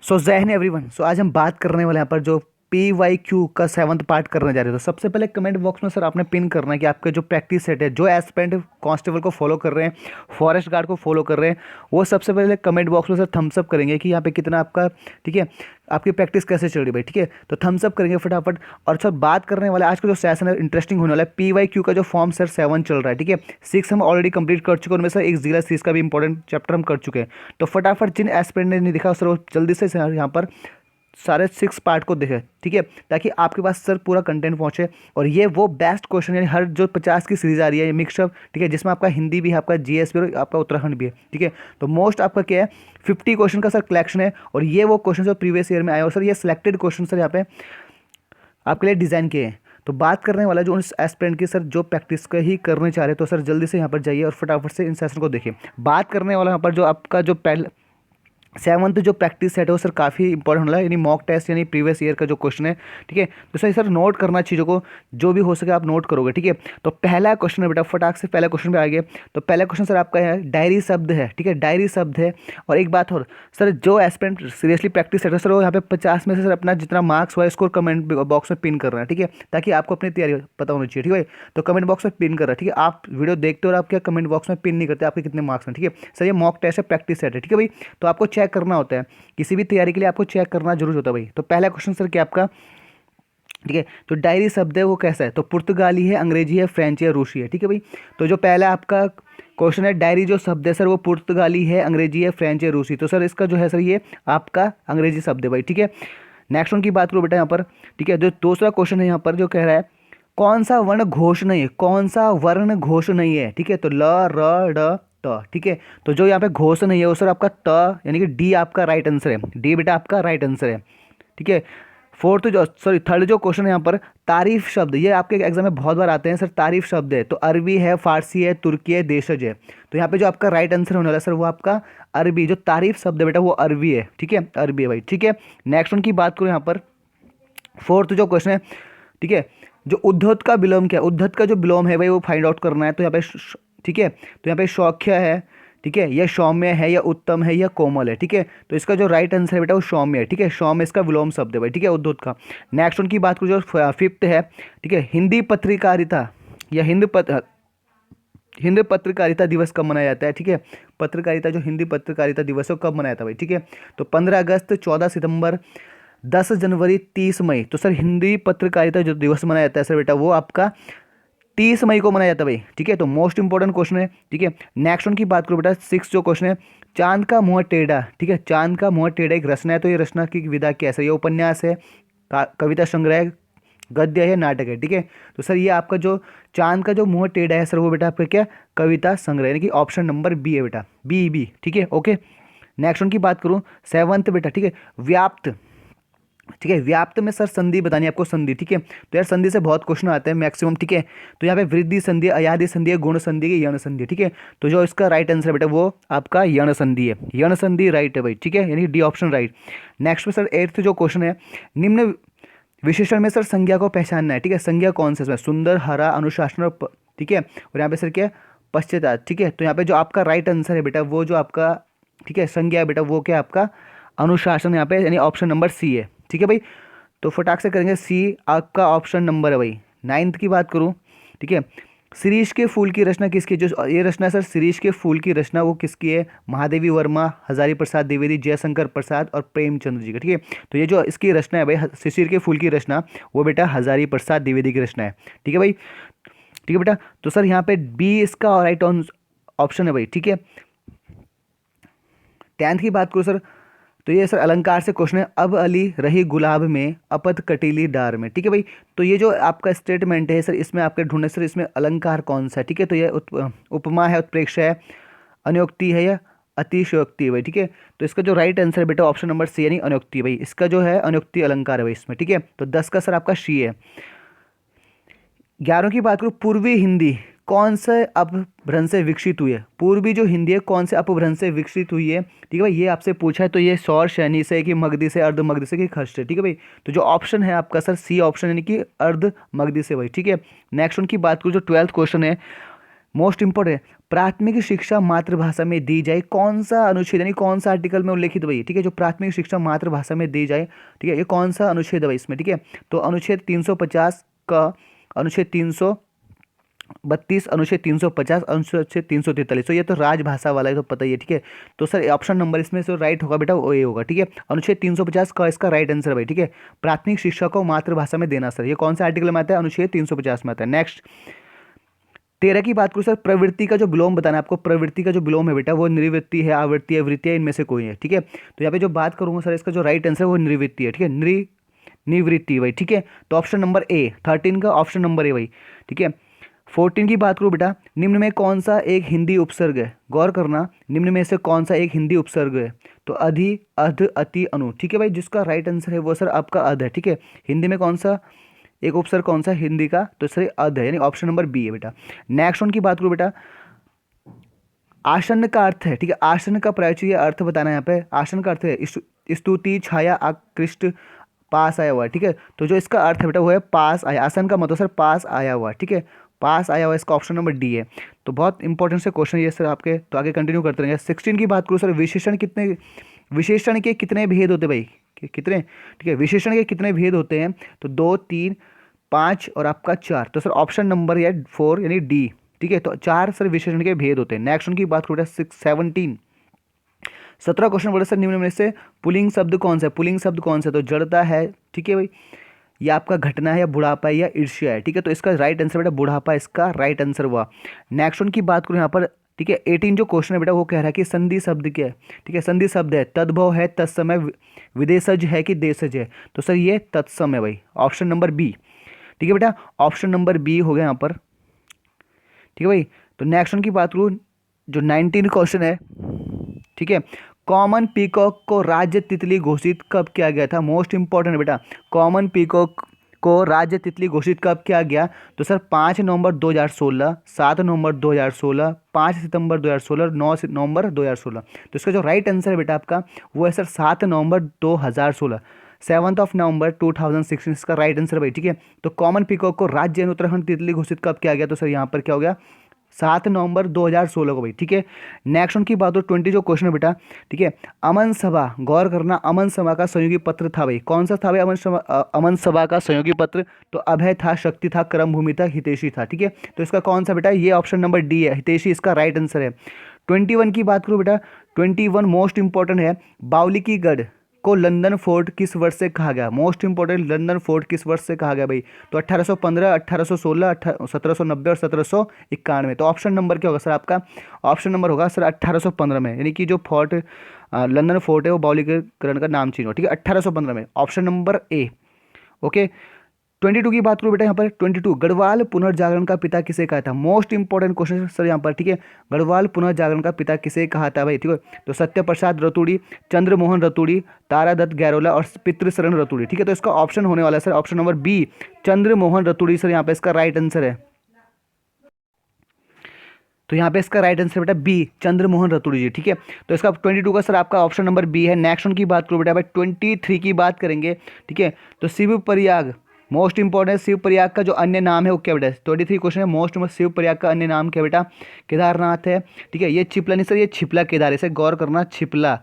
सो जय हिंद एवरीवन। सो आज हम बात करने वाले यहाँ पर जो PYQ का 7th पार्ट करने जा रहे हैं। तो सबसे पहले कमेंट बॉक्स में सर आपने पिन करना है कि आपके जो प्रैक्टिस सेट है, जो एस्पिरेंट कांस्टेबल को फॉलो कर रहे हैं, फॉरेस्ट गार्ड को फॉलो कर रहे हैं, वो सबसे पहले कमेंट बॉक्स में सर थम्स अप करेंगे कि यहाँ पे कितना आपका, ठीक है, आपकी प्रैक्टिस कैसे चल रही है भाई। ठीक है, तो थम्स अप करेंगे फटाफट। और सर बात करने वाला आज का जो सेशन है इंटरेस्टिंग होने वाला है। PYQ का जो फॉर्म सर 7 चल रहा है, ठीक है, 6 हम ऑलरेडी कंप्लीट कर चुके हैं, उनमें से एक जिला सीज का भी इंपॉर्टेंट चैप्टर हम कर चुके हैं। तो फटाफट जिन एस्पिरेंट ने नहीं दिखा सर वो जल्दी से यहाँ पर सारे 6 पार्ट को देखें, ठीक है, ताकि आपके पास सर पूरा कंटेंट पहुंचे। और ये वो बेस्ट क्वेश्चन यानी हर जो 50 की सीरीज आ रही है ये मिक्सअप, ठीक है, जिसमें आपका हिंदी भी है, आपका GS भी और आपका उत्तराखंड भी है। ठीक है, तो मोस्ट आपका क्या है 50 क्वेश्चन का सर कलेक्शन है। और ये वो क्वेश्चन जो प्रीवियस ईयर में आए और सर ये सिलेक्टेड क्वेश्चन सर यहाँ पे आपके लिए डिज़ाइन किए हैं। तो बात करने वाला जो उस एस्पिरेंट की सर जो प्रैक्टिस का ही करने चाह रहे हैं, तो सर जल्दी से यहाँ पर जाइए और फटाफट से इन सेशन को देखिए। बात करने वाला यहाँ पर जो आपका जो पहले 7th जो प्रैक्टिस सेट है वो सर काफ़ी इंपॉर्टेंट होला है, यानी मॉक टेस्ट यानी प्रीवियस ईयर का जो क्वेश्चन है। ठीक है, तो सर नोट करना चीज़ों को, जो भी हो सके आप नोट करोगे। ठीक है, तो पहला क्वेश्चन है बेटा, फटाक से पहला क्वेश्चन पे आ गए। तो पहला क्वेश्चन सर आपका है डायरी शब्द है, ठीक है, डायरी शब्द है। और एक बात और सर, जो एस्पिरेंट सीरियसली प्रैक्टिस सेट है सर वो यहाँ पे 50 में से सर अपना जितना मार्क्स हुआ स्कोर कमेंट बॉक्स में पिन कर रहा है। ठीक है, ताकि आपको अपनी तैयारी पता होनी चाहिए। ठीक है, तो कमेंट बॉक्स में पिन कर रहा है। ठीक है, आप वीडियो देखते हो और आप क्या कमेंट बॉक्स में पिन नहीं करते आपके कितने मार्क्स हैं। ठीक है सर, ये मॉक टेस्ट है, प्रैक्टिस सेट है। ठीक है भाई, तो आपको चेक करना होता है, किसी भी तैयारी के लिए आपको चेक करना जरूर होता है भाई। तो पहला क्वेश्चन सर क्या आपका, ठीक है, जो डायरी शब्द है वो कैसा है, तो पुर्तगाली है, अंग्रेजी है, फ्रेंच है, रूसी है। ठीक है भाई, तो जो पहला आपका क्वेश्चन है डायरी जो शब्द है सर वो पुर्तगाली है, अंग्रेजी है, फ्रेंच है, रूसी। तो सर इसका जो है सर ये आपका अंग्रेजी शब्द है भाई। ठीक है, नेक्स्ट वन की बात करो बेटा यहाँ पर। ठीक है, जो दूसरा क्वेश्चन है यहाँ पर जो कह रहा है कौन सा वर्ण घोष नहीं है, कौन सा वर्ण घोष नहीं है। ठीक है, तो ल र ड त। ठीक है, तो जो यहाँ पे घोष नहीं है वो सर आपका त यानी कि डी आपका राइट आंसर है। डी बेटा आपका राइट आंसर है। ठीक है, फोर्थ जो सॉरी थर्ड जो क्वेश्चन है यहाँ पर तारीफ शब्द, ये आपके एग्जाम में बहुत बार आते हैं सर। तारीफ शब्द है तो अरबी है, फारसी है, तुर्की है, देशज है। तो यहाँ पे जो आपका राइट आंसर होने वाला है सर वो आपका अरबी, जो तारीफ शब्द है बेटा वो अरबी है। ठीक है, अरबी है भाई। ठीक है, नेक्स्ट वन की बात करूँ यहाँ पर, फोर्थ जो क्वेश्चन है, ठीक है, जो उद्धत का विलोम क्या है, उद्धत का जो विलोम है भाई वो फाइंड आउट करना है। तो यहाँ पे ठीक है, तो यहाँ पे सौख्य है, ठीक है, यह सौम्य है, या उत्तम है, या कोमल है। ठीक है, तो इसका जो राइट आंसर है बेटा वो सौम्य है। ठीक है, सौम्य इसका विलोम शब्द है भाई। ठीक है, उद्धत का। नेक्स्ट उनकी बात करूँ जो फिफ्थ है, ठीक है, हिंदी पत्रकारिता या हिंदी पत्रकारिता दिवस कब मनाया जाता है। ठीक है, पत्रकारिता जो हिंदी पत्रकारिता दिवस है वो कब मनाया था भाई। ठीक है, तो 15 अगस्त, 14 सितंबर, 10 जनवरी, 30 मई। तो सर हिंदी पत्रकारिता जो दिवस मनाया जाता है सर बेटा वो आपका 30 मई को मनाया जाता है भाई। ठीक है, तो मोस्ट इंपॉर्टेंट क्वेश्चन है। ठीक है, नेक्स्ट वन की बात करो बेटा, 6 जो क्वेश्चन है, चांद का मुंह टेढ़ा। ठीक है, चांद का मुंह टेढ़ा एक रचना है, तो ये रचना की विधा कैसे, ये उपन्यास है, कविता संग्रह है, गद्य है, नाटक है। ठीक है, तो सर ये आपका जो चांद का जो मुंह टेढ़ा है सर वो बेटा आपका क्या, कविता संग्रह, यानी कि ऑप्शन नंबर बी है बेटा, बी। ठीक है, ओके। नेक्स्ट वन की बात करूँ 7th बेटा, ठीक है, व्याप्त। ठीक है, व्याप्त में सर संधि बतानी है आपको, संधि। ठीक है, तो यार संधि से बहुत क्वेश्चन आते हैं मैक्सिमम। ठीक है, तो यहाँ पे वृद्धि संधि, अयादि संधि, गुण संधि, यण संधि। ठीक है, तो जो इसका राइट आंसर है बेटा वो आपका यण संधि है। यण संधि राइट है भाई। ठीक है, यानी डी ऑप्शन राइट। नेक्स्ट में सर 8th जो क्वेश्चन है, निम्न विशेषण में सर संज्ञा को पहचानना है। ठीक है, संज्ञा कौन सा है, सुंदर, हरा, अनुशासन और ठीक है, और यहाँ पे सर क्या, पश्चात। ठीक है, तो यहाँ पे जो आपका राइट आंसर है बेटा वो जो आपका, ठीक है, संज्ञा है बेटा वो क्या आपका अनुशासन, यहाँ पे यानी ऑप्शन नंबर सी है। ठीक है भाई, तो फटाक से करेंगे सी आपका ऑप्शन नंबर है भाई। 9th की बात करूँ, ठीक है, शिरीष के फूल की रचना किसकी, जो ये रचना है सर शिरीष के फूल की रचना वो किसकी है, महादेवी वर्मा, हजारी प्रसाद द्विवेदी, जयशंकर प्रसाद और प्रेमचंद्र जी का। ठीक है, तो ये जो इसकी रचना है भाई शिशिर के फूल की रचना वो बेटा हजारी प्रसाद द्विवेदी की रचना है। ठीक है भाई, ठीक है बेटा, तो सर यहाँ पे बी इसका राइट ऑप्शन है भाई। ठीक है, 10th की बात करूँ सर, तो ये सर अलंकार से क्वेश्चन है, अब अली रही गुलाब में, अपत कटीली डार में। ठीक है भाई, तो ये जो आपका स्टेटमेंट है सर इसमें आपके ढूंढने सर इसमें अलंकार कौन सा है। ठीक है, तो ये उपमा है, उत्प्रेक्षा है, अनुक्ति है, या अतिशयोक्ति है भाई। ठीक है, तो इसका जो राइट आंसर है बेटा ऑप्शन नंबर सी यानी अनुक्ति है भाई। इसका जो है अनुक्ति अलंकार है भाई इसमें। ठीक है, तो 10 का सर आपका शी है। 11 की बात करूँ, पूर्वी हिंदी कौन से अपभ्रंश से विकसित हुई है, पूर्वी जो हिंदी है कौन से अपभ्रंश से विकसित हुई है। ठीक है भाई, ये आपसे पूछा है, तो ये सौर शैनी से कि मगधी से, अर्ध मगधी से कि खश से। ठीक है भाई, तो जो ऑप्शन है आपका सर सी ऑप्शन यानी कि अर्ध मगधी से भाई। ठीक है, नेक्स्ट उनकी बात करूँ जो 12th क्वेश्चन है, मोस्ट इंपॉर्टेंट, प्राथमिक शिक्षा मातृभाषा में दी जाए, कौन सा अनुच्छेद यानी कौन सा आर्टिकल में उल्लेखित भाई, ठीक है, जो प्राथमिक शिक्षा मातृभाषा में दी जाए, ठीक है, ये कौन सा अनुच्छेद है भाई इसमें, ठीक है, तो अनुच्छेद 350 का, अनुच्छेद 332, अनुच्छेद 350, अनुच्छेद 343, तो ये तो राजभाषा वाला है तो पता ही है, ठीक है, तो सर ऑप्शन नंबर इसमें जो राइट होगा बेटा वो ये होगा, ठीक है, अनुच्छेद 350 का इसका राइट आंसर भाई, ठीक है, प्राथमिक शिक्षा को मातृभाषा में देना सर, ये कौन सा आर्टिकल में आता है, अनुच्छेद 350 में आता है। नेक्स्ट 13 की बात करूँ सर, प्रवृत्ति का जो विलोम बताना है आपको, प्रवृत्ति का जो विलोम है बेटा वो निवृत्ति है, आवृत्ति है, वृत्ति है, इनमें से कोई है, ठीक है, तो यहाँ पे जो बात करूंगा सर इसका जो राइट आंसर है वो निवृत्ति है, ठीक है, निवृत्ति भाई, ठीक है, तो ऑप्शन नंबर ए, 13 का ऑप्शन नंबर ए भाई, ठीक है। 14 की बात करूँ बेटा, निम्न में कौन सा एक हिंदी उपसर्ग है, गौर करना, निम्न में से कौन सा एक हिंदी उपसर्ग है, तो अधि, अध, अति, अनु, ठीक है भाई, जिसका राइट आंसर है वो सर आपका अध है, ठीक है, हिंदी में कौन सा एक उपसर्ग कौन सा हिंदी का, तो सर अध है, यानी ऑप्शन नंबर बी है बेटा। नेक्स्ट वन की बात करूँ बेटा, आसन का अर्थ है, ठीक है, आसन का प्रायचित अर्थ बताना है यहाँ पे, आसन का अर्थ है स्तुति, छाया, आकृष्ट, पास आया हुआ, ठीक है, तो जो इसका अर्थ है बेटा वो है पास आया, आसन का मतलब सर पास आया हुआ, ठीक है, पास आया हुआ, इसका ऑप्शन नंबर डी है। तो बहुत इंपॉर्टेंट से क्वेश्चन ये सर आपके, तो आगे कंटिन्यू करते रहेंगे। 16 की बात करूँ सर, विशेषण के कितने भेद होते हैं भाई, कितने, ठीक है, विशेषण के कितने भेद होते हैं, तो 2, 3, 5 और आपका 4, तो सर ऑप्शन नंबर है 4 यानी डी, ठीक है, तो 4 सर विशेषण के भेद होते हैं। नेक्स्ट उनकी बात करूँ 17 17 क्वेश्चन बोले सर, निम्न में से पुल्लिंग शब्द कौन सा है, पुल्लिंग शब्द कौन सा है, तो जड़ता है, ठीक है भाई, या आपका घटना है, या बुढ़ापा है, या ईर्ष्या है, ठीक है, तो इसका राइट आंसर बेटा बुढ़ापा इसका राइट आंसर हुआ। नेक्स्ट उनकी बात करूँ यहाँ पर, ठीक है, 18 जो क्वेश्चन है बेटा वो कह रहा है कि संधि शब्द क्या है, ठीक है, संधि शब्द है तद्भव है, तत्समय, विदेशज है कि देशज है, तो सर ये तत्समय भाई, ऑप्शन नंबर बी, ठीक है बेटा, ऑप्शन नंबर बी हो गया यहाँ पर, ठीक है भाई। तो नेक्स्ट की बात करूँ, जो 19 क्वेश्चन है, ठीक है, कॉमन पीकॉक को राज्य तितली घोषित कब किया गया था, मोस्ट इंपॉर्टेंट बेटा, कॉमन पीकॉक को राज्य तितली घोषित कब किया गया, तो सर 5 नवंबर 2016, 7 नवंबर 2016, 5 सितंबर 2016, 9 नवंबर 2016, तो इसका जो राइट आंसर है बेटा आपका वो है सर 7 नवंबर 2016, 7 नवंबर 2016 इसका राइट आंसर भाई, ठीक है। तो कॉमन पीकॉक को राज्य उत्तराखंड तितली घोषित कब किया गया, तो सर यहाँ पर क्या हो गया 7 नवंबर 2016 को भाई, ठीक है। नेक्स्ट उनकी बात हो 20 जो क्वेश्चन है बेटा, ठीक है, अमन सभा, गौर करना, अमन सभा का सहयोगी पत्र था भाई, कौन सा था भाई अमन सभा का सहयोगी पत्र, तो अभय था, शक्ति था, कर्म भूमि था, हितैषी था, ठीक है, तो इसका कौन सा बेटा, ये ऑप्शन नंबर डी है, हितैषी इसका राइट आंसर है। 21 की बात करूँ बेटा, 21 मोस्ट इंपॉर्टेंट है, बावली की गढ़ को लंदन फोर्ट किस वर्ष से कहा गया, मोस्ट इंपॉर्टेंट, लंदन फोर्ट किस वर्ष से कहा गया भाई, तो 1815, 1816, 1790 और 1791, तो ऑप्शन नंबर क्या होगा सर आपका, ऑप्शन नंबर होगा सर 1815 में, यानी कि जो फोर्ट लंदन फोर्ट है वो बावलीकरण का नाम चेंज हो, ठीक है, 1815 में, ऑप्शन नंबर ए, ओके। 22 की बात करूँ बेटा, यहाँ पर 22 गढ़वाल पुनर्जागरण का पिता किसे कहा था, मोस्ट इंपॉर्टेंट क्वेश्चन सर यहाँ पर, ठीक है, गढ़वाल पुनर्जागरण का पिता किसे कहा था भाई, ठीक है, तो सत्य प्रसाद रतूड़ी, चंद्रमोहन रतूड़ी, तारादत्त गैरोला और पितृशरण रतूड़ी, ठीक है, तो इसका ऑप्शन होने वाला है sir option number B, Chandramohan Raturi sir यहाँ पे इसका राइट आंसर है, तो यहाँ पे इसका राइट आंसर बेटा बी, चंद्रमोहन रतूड़ी जी, ठीक है, तो इसका 22 का सर आपका ऑप्शन नंबर बी है। नेक्स्ट उनकी बात करूँ बेटा भाई 23 की बात करेंगे, ठीक है, तो शिव प्रयाग, मोस्ट इंपॉर्टेंट, शिव प्रयाग का जो अन्य नाम है वो क्या बेटा, 23 क्वेश्चन है, मोस्ट शिव प्रयाग का अन्य नाम क्या बेटा, केदारनाथ है, ठीक है, ये छिपला नहीं सर, ये छिपला केदार है, इसे गौर करना, छिपला,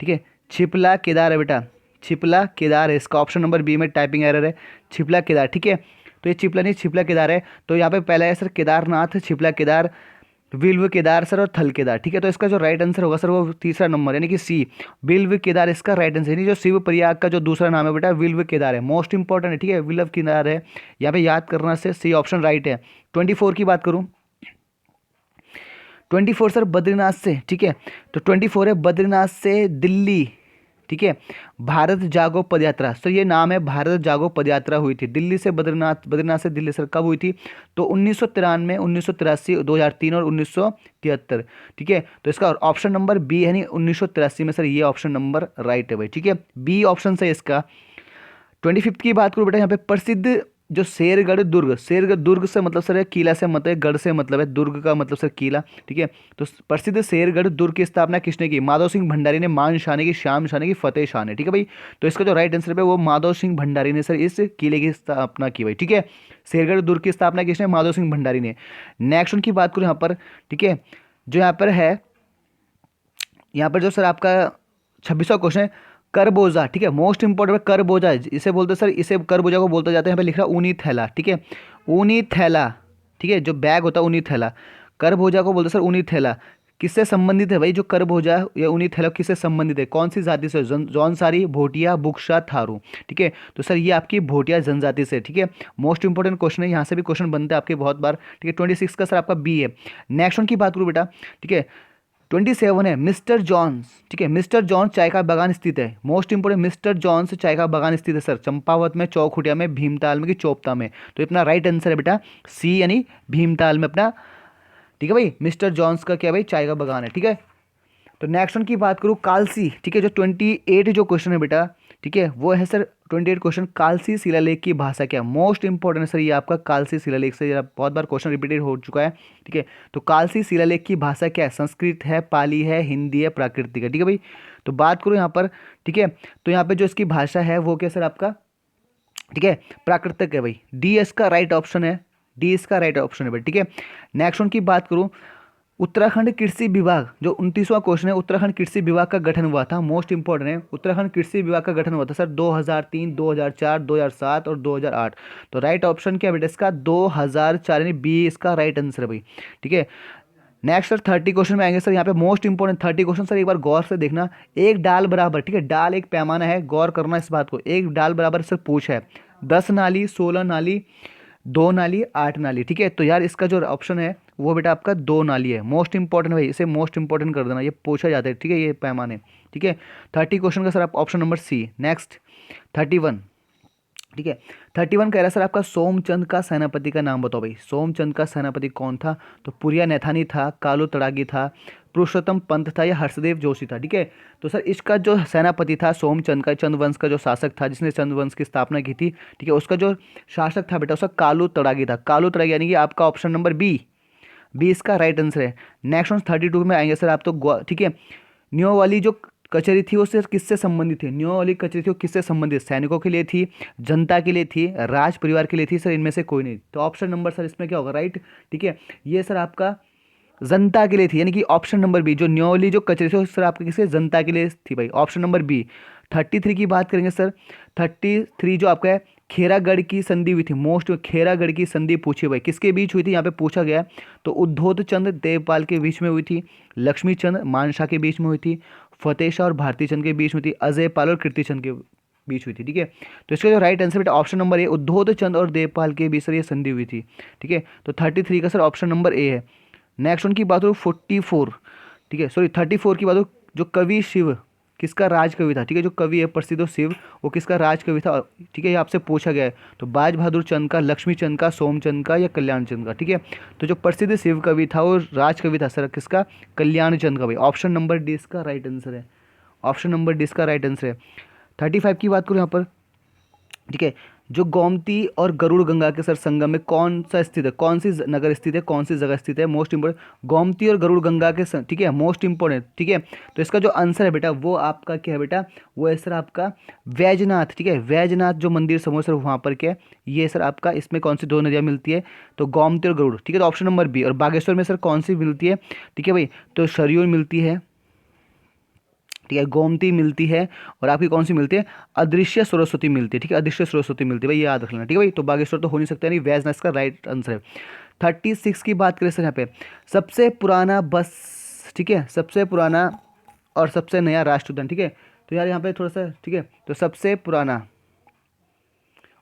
ठीक है, छिपला केदार है बेटा, छिपला केदार है, इसका ऑप्शन नंबर बी में टाइपिंग एरर है, छिपला केदार, ठीक है, तो ये छिपला नहीं छिपला केदार है, तो यहाँ पे पहला है सर केदारनाथ, छिपला केदार, बिल्व केदार सर और थल केदार, ठीक है, तो इसका जो राइट आंसर होगा सर वो तीसरा नंबर यानी कि सी, बिल्व केदार इसका राइट आंसर, यानी जो शिव प्रयाग का जो दूसरा नाम है बेटा बिल्व केदार है, मोस्ट इंपॉर्टेंट है, ठीक है, बिल्व केदार है, यहाँ पे याद करना से सी ऑप्शन राइट है। 24 की बात करूँ, 24 सर बद्रीनाथ से, ठीक है, तो 24 है बद्रीनाथ से दिल्ली, ठीक है, भारत जागो पदयात्रा, सर ये नाम है, भारत जागो पदयात्रा हुई थी दिल्ली से बद्रीनाथ, बद्रीनाथ से दिल्ली सर कब हुई थी, तो 1993, 1983, 2003 और 1973, ठीक है, तो इसका ऑप्शन नंबर बी है, नहीं 1983 में सर ये ऑप्शन नंबर राइट है भाई, ठीक है, बी ऑप्शन से इसका। 25 की बात करूँ बेटा, यहाँ पे प्रसिद्ध जो शेरगढ़ दुर्ग, शेरगढ़ दुर्ग से मतलब सर है किला से मतलब है, गढ़ से मतलब है, दुर्ग का मतलब सर किला, ठीक है। तो प्रसिद्ध शेरगढ़ दुर्ग की स्थापना किसने की? माधव सिंह भंडारी ने, मान शाह ने की, श्याम शाह ने की, फतेह शाह ने, ठीक है भाई। तो इसका जो राइट आंसर है वो माधव सिंह भंडारी ने सर इस किले की स्थापना की भाई, ठीक है। शेरगढ़ दुर्ग की स्थापना किसने? माधव सिंह भंडारी ने। नेक्स्ट उनकी बात करूँ यहाँ पर, ठीक है, जो यहाँ पर है, यहाँ पर जो सर आपका 26वां क्वेश्चन है, करबोजा, ठीक है, मोस्ट इंपॉर्टेंट करबोजा, इसे बोलते हैं सर, इसे करबोजा को बोलता जाता है। यहाँ पे लिख रहा है ऊनी थैला, ठीक है, ऊनी थैला, ठीक है, जो बैग होता है ऊनी थैला, करबोजा को बोलते हैं सर ऊनी थैला। किससे संबंधित है भाई जो करबोजा या ऊनी थैला किससे संबंधित है? कौन सी जाति से? जौनसारी, भोटिया, बुक्शा, थारू, ठीक है। तो सर ये आपकी भोटिया जनजाति से, ठीक है। मोस्ट इंपॉर्टेंट क्वेश्चन है, यहाँ से भी क्वेश्चन बनते हैं आपके बहुत बार, ठीक है। 26 का सर आपका बी है। नेक्स्ट वन की बात करूँ बेटा, ठीक है, 27 है मिस्टर जॉन्स, ठीक है, मिस्टर जॉन्स चाय का बागान स्थित है। मोस्ट इंपोर्टेंट, मिस्टर जॉन्स चाय का बागान स्थित है सर चंपावत में, चौखुटिया में, भीमताल में कि चोपता में? तो अपना राइट आंसर है बेटा सी, यानी भीमताल में अपना, ठीक है भाई। मिस्टर जॉन्स का क्या भाई? चाय का बागान है, ठीक है। तो नेक्स्ट वन की बात करूँ, कालसी, ठीक है, जो 28 जो क्वेश्चन है बेटा, ठीक है, वो है सर 28 क्वेश्चन, कालसी शिलालेख की भाषा क्या? मोस्ट इंपॉर्टेंट है सर ये आपका कालसी शिलालेख से, ये बहुत बार क्वेश्चन रिपीटेड हो चुका है, ठीक है। तो कालसी शिलालेख की भाषा क्या है? संस्कृत है, पाली है, हिंदी है, प्राकृतिक है, ठीक है भाई। तो बात करूँ यहाँ पर, ठीक है, तो यहाँ पे जो इसकी भाषा है वो क्या सर आपका, ठीक है, प्राकृतिक है भाई। डी इसका राइट ऑप्शन है, डी इसका राइट ऑप्शन है भाई, ठीक है। नेक्स्ट वन की बात करूँ, उत्तराखंड कृषि विभाग, जो 29वां क्वेश्चन है, उत्तराखंड कृषि विभाग का गठन हुआ था, मोस्ट इंपॉर्टेंट है, उत्तराखंड कृषि विभाग का गठन हुआ था सर 2003, 2004, 2007 और 2008। तो राइट ऑप्शन क्या है बेटा इसका? 2004, यानी बी इसका राइट आंसर है भाई, ठीक है। नेक्स्ट सर 30 क्वेश्चन में आएंगे सर, यहाँ पे मोस्ट इंपॉर्टेंट 30 क्वेश्चन सर, एक बार गौर से देखना। एक डाल बराबर, ठीक है, डाल एक पैमाना है, गौर करना इस बात को, एक डाल बराबर सर पूछा है 10 नाली, 16 नाली, 2 नाली, 8 नाली, ठीक है। तो यार इसका जो ऑप्शन है वो बेटा आपका 2 नाली है। मोस्ट इंपॉर्टेंट भाई, इसे मोस्ट इंपॉर्टेंट कर देना, ये पूछा जाता है, ठीक है, ये पैमाने, ठीक है। 30 क्वेश्चन का सर आप ऑप्शन नंबर सी। नेक्स्ट 31, ठीक है, 31 कह रहा है सर आपका सोमचंद का सेनापति का नाम बताओ भाई। सोमचंद का सेनापति कौन था? तो पुरिया नैथानी था, कालू तड़ागी था, पुरुषोत्तम पंत था या हर्षदेव जोशी था, ठीक है। तो सर इसका जो सेनापति था सोमचंद का, चंद्रवंश का जो शासक था जिसने चंद्रवंश की स्थापना की थी, ठीक है, उसका जो शासक था बेटा उसका कालू तड़ागी था। कालू तड़ागी यानी कि आपका ऑप्शन नंबर बी, बी इसका राइट आंसर है। नेक्स्ट वन 32 में आएंगे सर आप तो, ठीक है, न्यो वाली जो कचहरी थी वो सिर्फ किससे संबंधित थी? न्यो वाली कचहरी थी वो किससे संबंधित? सैनिकों के लिए थी, जनता के लिए थी, राज परिवार के लिए थी सर, इनमें से कोई नहीं। तो ऑप्शन नंबर सर इसमें क्या होगा? राइट, ठीक है, ये सर आपका जनता के लिए थी, यानी कि ऑप्शन नंबर बी, जो न्योली जो कचरे थे सर आपके किसी जनता के लिए थी भाई, ऑप्शन नंबर बी। 33 की बात करेंगे सर, 33 जो आपका है, खेरागढ़ की संधि हुई थी, मोस्ट खेरागढ़ की संधि पूछी भाई किसके बीच हुई थी? यहाँ पे पूछा गया है। तो उद्धोत चंद देवपाल के बीच में हुई थी, लक्ष्मी चंद मानशाह के बीच में हुई थी, फतेह शाह और भारती चंद के बीच में थी, अजय पाल और कीर्ति चंद के बीच हुई थी, ठीक है। तो इसका जो राइट आंसर बेटा ऑप्शन नंबर ए, उद्धोत चंद और देवपाल के बीच सर ये संधि हुई थी, ठीक है। तो 33 का सर ऑप्शन नंबर ए है। नेक्स्ट उनकी बात करूँ 44, ठीक है, सॉरी 34 की बात करूँ, जो कवि शिव किसका राज कवि था? ठीक है, जो कवि है प्रसिद्ध शिव वो किसका राज कवि था? ठीक है, ये आपसे पूछा गया है। तो बाज बहादुर चंद का, लक्ष्मी चंद का, सोमचंद का या कल्याण चंद का? ठीक है, तो जो प्रसिद्ध शिव कवि था वो राज कवि था सर किसका? कल्याण चंद का भाई। ऑप्शन नंबर डी इसका राइट आंसर है, ऑप्शन नंबर डी इसका राइट आंसर है। 35 की बात करूँ यहाँ पर, ठीक है, जो गोमती और गरुड़ गंगा के सर संगम में कौन सा स्थित है? कौन सी नगर स्थित है? कौन सी जगह स्थित है? मोस्ट इंपोर्टेंट, गोमती और गरुड़ गंगा के ठीक है, मोस्ट इंपोर्टेंट, ठीक है। तो इसका जो आंसर है बेटा वो आपका क्या है बेटा? वो है सर आपका वैजनाथ, ठीक है, वैजनाथ जो मंदिर समूह सर वहाँ पर क्या है, ये सर आपका इसमें कौन सी दो नदियाँ मिलती है? तो गोमती और गरुड़, ठीक है। तो ऑप्शन नंबर बी। और बागेश्वर में सर कौन सी मिलती है? ठीक है भाई, तो सरयू मिलती है, ठीक है, गोमती मिलती है, और आपकी कौन सी मिलती है? अदृश्य सरस्वती मिलती है, ठीक है, अदृश्य सरस्वती मिलती है भाई, याद रख लेना, ठीक है भाई। तो बागेश्वर तो हो नहीं सकता, नहीं, वैजनाथ का राइट आंसर है। 36 की बात करें सर यहाँ पे, सबसे पुराना बस, ठीक है, सबसे पुराना और सबसे नया राष्ट्र उद्यान, ठीक है। तो यार यहाँ पे थोड़ा सा, ठीक है, तो सबसे पुराना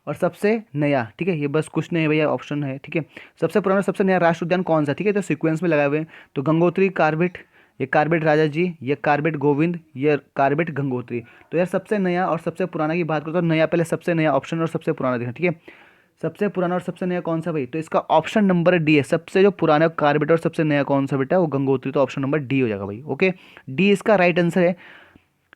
और सबसे नया, ठीक है, ये बस कुछ नहीं है भैया, ऑप्शन है, ठीक है। सबसे पुराना सबसे नया राष्ट्र उद्यान कौन सा? ठीक है, तो सीक्वेंस में लगाए हुए हैं, तो गंगोत्री कार्बेट, ये कार्बेट राजा जी, ये कार्बेट गोविंद, ये कार्बेट गंगोत्री। तो यार सबसे नया और सबसे पुराना की बात करो तो नया पहले सबसे नया ऑप्शन और सबसे पुराना देखना, ठीक है। सबसे पुराना और सबसे नया कौन सा भाई? तो इसका ऑप्शन नंबर डी है, सबसे जो पुराना कार्बेट और सबसे नया कौन सा बेटा? वो गंगोत्री। तो ऑप्शन नंबर डी हो जाएगा भाई, ओके, डी इसका राइट आंसर है।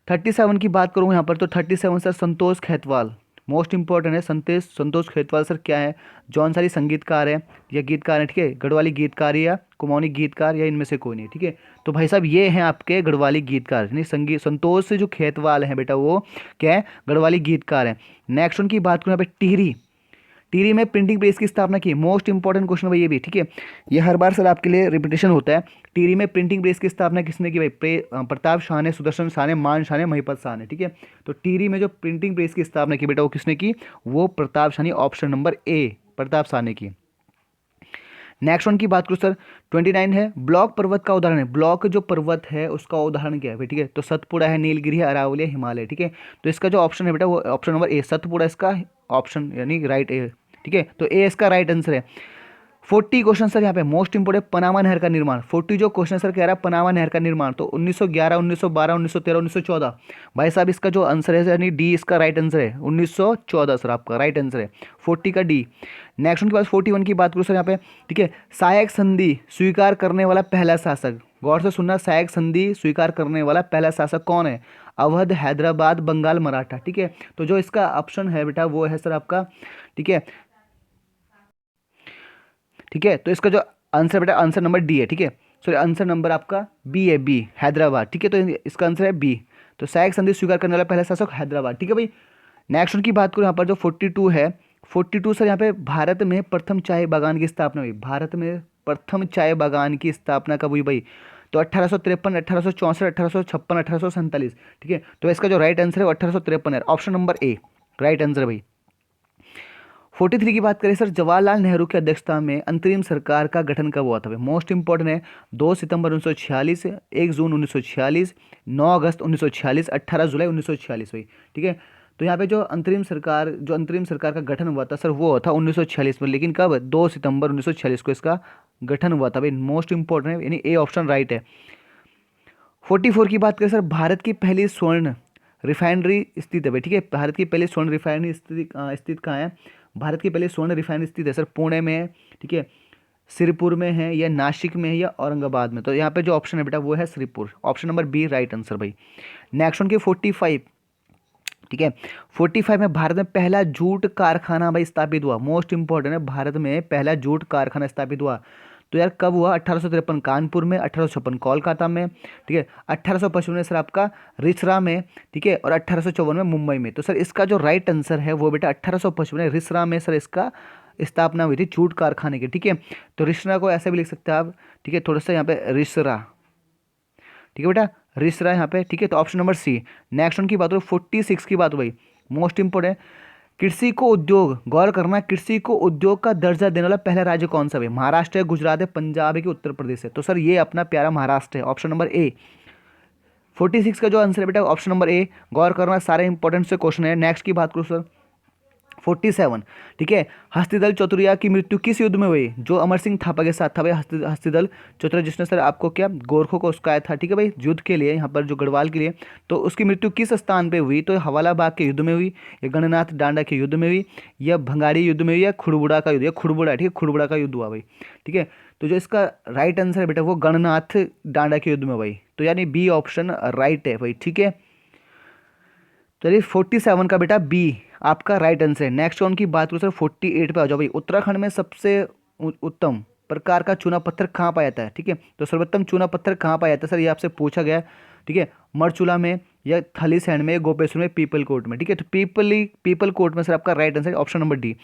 37 की बात करूँ यहाँ पर, तो 37 सर संतोष खेतवाल, मोस्ट इंपॉर्टेंट है। संतोष संतोष खेतवाल सर क्या है? जौनसारी संगीतकार है या गीतकार है, ठीक है, गढ़वाली गीतकार या कुमाऊनी गीतकार या इनमें से कोई नहीं, ठीक है। तो भाई साहब ये हैं आपके गढ़वाली गीतकार, यानी संगीत संतोष से जो खेतवाल हैं बेटा वो क्या है? गढ़वाली गीतकार हैं। नेक्स्ट उनकी बात करूँ यहाँ पे टिहरी, टिहरी में प्रिंटिंग प्रेस की स्थापना की। मोस्ट इंपॉर्टेंट क्वेश्चन भाई ये भी, ठीक है, ये हर बार सर आपके लिए रिपीटेशन होता है। टिहरी में प्रिंटिंग प्रेस की स्थापना किसने की भाई? प्रताप शाह ने, सुदर्शन शाह ने, मान शाह ने, महिपत शाह ने, ठीक है। तो टिहरी में जो प्रिंटिंग प्रेस की स्थापना की बेटा वो किसने की? वो प्रताप शाह ने, option number A Pratap Shah ने की। नेक्स्ट वन की बात करूँ सर 29 है, ब्लॉक पर्वत का उदाहरण है। ब्लॉक जो पर्वत है उसका उदाहरण क्या है भाई? ठीक है, तो सतपुड़ा है, नीलगिरी है, अरावली है, हिमालय, ठीक है। तो इसका जो ऑप्शन है बेटा वो ऑप्शन नंबर ए सतपुड़ा इसका ऑप्शन यानी राइट ए, ठीक है। तो ए इसका राइट आंसर है। 40 क्वेश्चन सर यहाँ पे मोस्ट इंपोर्टेंट, पनामा नहर का निर्माण। 40 जो क्वेश्चन सर कह रहा है पनामा नहर का निर्माण, तो 1911, 1912, 1913, 1914 भाई साहब इसका जो आंसर है यानी डी इसका राइट आंसर है। 1914 सर आपका राइट आंसर है, 40 का डी। नेक्स्ट उनके पास 41 की बात करूँ सर यहाँ पे, ठीक है, सहायक संधि स्वीकार करने वाला पहला शासक, गौर से सुनना, सहायक संधि स्वीकार करने वाला पहला शासक कौन है? अवध, हैदराबाद, बंगाल, मराठा, ठीक है। तो जो इसका ऑप्शन है बेटा वो है सर आपका, ठीक है, ठीक है। तो इसका जो आंसर बेटा आंसर नंबर डी है, ठीक है। सॉरी आंसर नंबर आपका बी है, बी हैदराबाद, ठीक है। तो इसका आंसर है बी। तो सहायक संधि स्वीकार करने वाला पहला शासक हैदराबाद, ठीक है भाई। नेक्स्ट उनकी बात करूँ यहाँ पर जो 42 है, 42 सर यहाँ पे भारत में प्रथम चाय बागान की स्थापना हुई। भारत में प्रथम चाय बागान की स्थापना कब हुई भाई? तो 1853, 1864, 1856, 1847, ठीक है। तो इसका जो राइट आंसर है वो 1853 है, option number A right answer भाई। 43 की बात करें सर, जवाहरलाल नेहरू की अध्यक्षता में अंतरिम सरकार का गठन कब हुआ था? मोस्ट इंपॉर्टेंट है, 2 सितंबर 1946, 1 जून 1946, 9 अगस्त 1946, 18 जुलाई 1946 भाई, ठीक है। तो यहाँ पे जो अंतरिम सरकार का गठन हुआ था सर वो था 1946 में, लेकिन कब? 2 सितंबर 1946 को इसका गठन हुआ था भाई। मोस्ट इंपॉर्टेंट है यानी ए ऑप्शन राइट है। 44 की बात करें सर, भारत की पहली स्वर्ण रिफाइनरी स्थित है भाई, ठीक है। भारत की पहली स्वर्ण रिफाइनरी स्थित कहाँ है? भारत की पहली स्वर्ण रिफाइनरी स्थित है सर पुणे में है, ठीक है, सिरपुर में है या नासिक में है या औरंगाबाद में। तो यहाँ पे जो ऑप्शन है बेटा वो है Sirpur, option number B right answer भाई। नेक्स्ट उनके 45, ठीक है, 45 में भारत में पहला जूट कारखाना भाई स्थापित हुआ। मोस्ट इंपॉर्टेंट है, भारत में पहला जूट कारखाना स्थापित हुआ तो यार कब हुआ? 1853 कानपुर में, 1856 कोलकाता में, ठीक है, 1855 में सर आपका रिसरा में, ठीक है, और 1854 में मुंबई में। तो सर इसका जो राइट आंसर है वो बेटा 1855 में रिसरा में सर इसका स्थापना हुई थी जूट कारखाने की, ठीक है। तो रिसरा को ऐसे भी लिख सकते हैं आप, ठीक है, थोड़ा सा यहाँ पे रिसरा, ठीक है बेटा, रिसरा यहाँ पे, ठीक है। तो ऑप्शन नंबर सी। नेक्स्ट उनकी बात हो 46 की बात हो भाई, मोस्ट इंपोर्टेंट, कृषि को उद्योग, गौर करना, कृषि को उद्योग का दर्जा देने वाला पहला राज्य कौन सा है? महाराष्ट्र है, गुजरात है, पंजाब है कि उत्तर प्रदेश है? तो सर ये अपना प्यारा महाराष्ट्र है, ऑप्शन नंबर ए। 46 का जो आंसर है बेटा ऑप्शन नंबर ए। गौर करना, सारे इंपॉर्टेंट से क्वेश्चन है। नेक्स्ट की बात करूँ सर 47, ठीक है, हस्तिदल चौधरी की मृत्यु किस युद्ध में हुई? जो अमर सिंह थापा के साथ था भाई, हस्तिदल चौधरी जिसने सर आपको क्या गोरखों को उसकाया था, ठीक है भाई, युद्ध के लिए यहाँ पर जो गढ़वाल के लिए। तो उसकी मृत्यु किस स्थान पे हुई? तो हवाला बाग के युद्ध में हुई, या गणनाथ डांडा के युद्ध में हुई, या भंगारी युद्ध में हुई, या खुड़बुड़ा का युद्ध, या खुड़बुड़ा, ठीक है, खुड़बुड़ा का युद्ध हुआ भाई, ठीक है। तो जो इसका राइट आंसर है बेटा वो गणनाथ डांडा के युद्ध में भाई, तो यानी बी ऑप्शन राइट है भाई, ठीक है। चलिए 47 का बेटा बी आपका राइट आंसर है। नेक्स्ट वन की बात करूँ सर 48 पे आ जाओ भाई। उत्तराखंड में सबसे उत्तम प्रकार का चूना पत्थर कहाँ पाया जाता है? ठीक है, तो सर्वोत्तम चूना पत्थर कहाँ पाया जाता है सर? ये आपसे पूछा गया है, ठीक है, मरचूला में या थलीसैंड में, गोपेश्वर में, पीपल कोट में, ठीक है। तो पीपल कोट में सर आपका right answer option number D.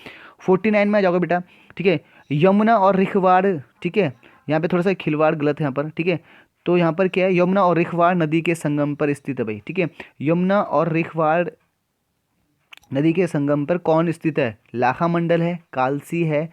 49 में आ जाओगे बेटा, ठीक है, यमुना और रिखवाड़, ठीक है, यहाँ पे थोड़ा सा खिलवाड़ गलत है यहाँ पर, ठीक है। तो यहाँ पर क्या है, यमुना और रिखवाड़ नदी के संगम पर स्थित है भाई, ठीक है। यमुना और रिखवाड़ नदी के संगम पर कौन स्थित है? लाखा मंडल है, कालसी है,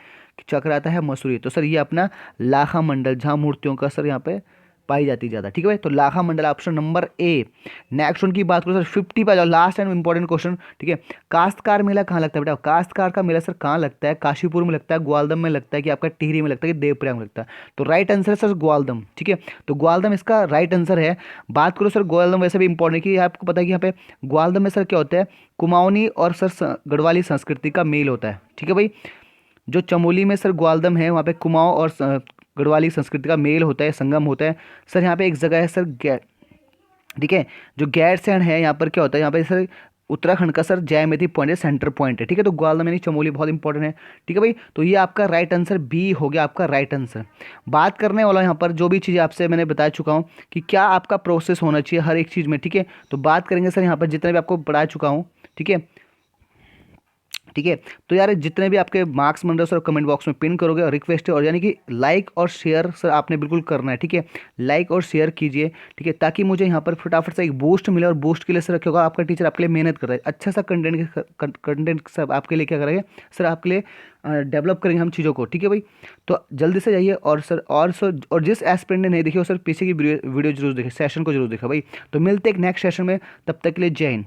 चक्राता है, मसूरी। तो सर ये अपना लाखा मंडल जहाँ मूर्तियों का सर यहाँ पे पाई जाती ज़्यादा, ठीक है भाई। तो लाखा मंडल ऑप्शन नंबर ए। नेक्स्ट उनकी बात करो सर 50 पे आ जाओ, लास्ट एंड इंपॉर्टेंट क्वेश्चन, ठीक है। काश्तकार मेला कहाँ लगता है बेटा? काश्तकार का मेला सर कहाँ लगता है? काशीपुर में लगता है, ग्वालदम में लगता है, कि आपका टिहरी में लगता है, कि देवप्रयाग में लगता है? तो राइट आंसर है सर ग्वालदम, ठीक है। तो ग्वालदम इसका राइट आंसर है। बात करो सर ग्वालदम वैसे भी इंपॉर्टेंट है कि आपको पता है कि यहाँ पे ग्वालदम में सर क्या होता है, कुमाऊनी और सर गढ़वाली संस्कृति का मेल होता है, ठीक है भाई। जो चमोली में सर ग्वालदम है वहाँ पे कुमाऊं और गढ़वाली संस्कृति का मेल होता है, संगम होता है सर। यहाँ पे एक जगह है सर ठीक है, जो गैरसैंण है, यहाँ पर क्या होता है, यहाँ पे सर उत्तराखंड का सर जयमेती पॉइंट है, सेंटर पॉइंट है, ठीक है। तो ग्वालदमैनी चमोली बहुत इंपॉर्टेंट है, ठीक है भाई। तो ये आपका राइट आंसर बी हो गया, आपका राइट आंसर। बात करने वाला यहाँ पर जो भी चीज़ें आपसे मैंने बता चुका हूँ कि क्या आपका प्रोसेस होना चाहिए हर एक चीज़ में, ठीक है। तो बात करेंगे सर यहाँ पर जितने भी आपको पढ़ा चुका हूँ, ठीक है, ठीक है। तो यार जितने भी आपके मार्क्स बन रहे हो सर कमेंट बॉक्स में पिन करोगे, और रिक्वेस्ट है और यानी कि लाइक और शेयर सर आपने बिल्कुल करना है, ठीक है। लाइक और शेयर कीजिए, ठीक है, ताकि मुझे यहाँ पर फटाफट से एक बूस्ट मिले। और बूस्ट के लिए सर क्या होगा, आपका टीचर आपके लिए मेहनत कर रहा है, अच्छा सा कंटेंट सब आपके लिए क्या करेंगे सर, आपके लिए डेवलप करेंगे हम चीज़ों को, ठीक है भाई। तो जल्दी से जाइए और जिस एस्पिरेंट ने नहीं देखी हो सर पीछे की वीडियो जरूर देखें, सेशन को जरूर देखा भाई। तो मिलते हैं एक नेक्स्ट सेशन में, तब तक के लिए जय हिंद।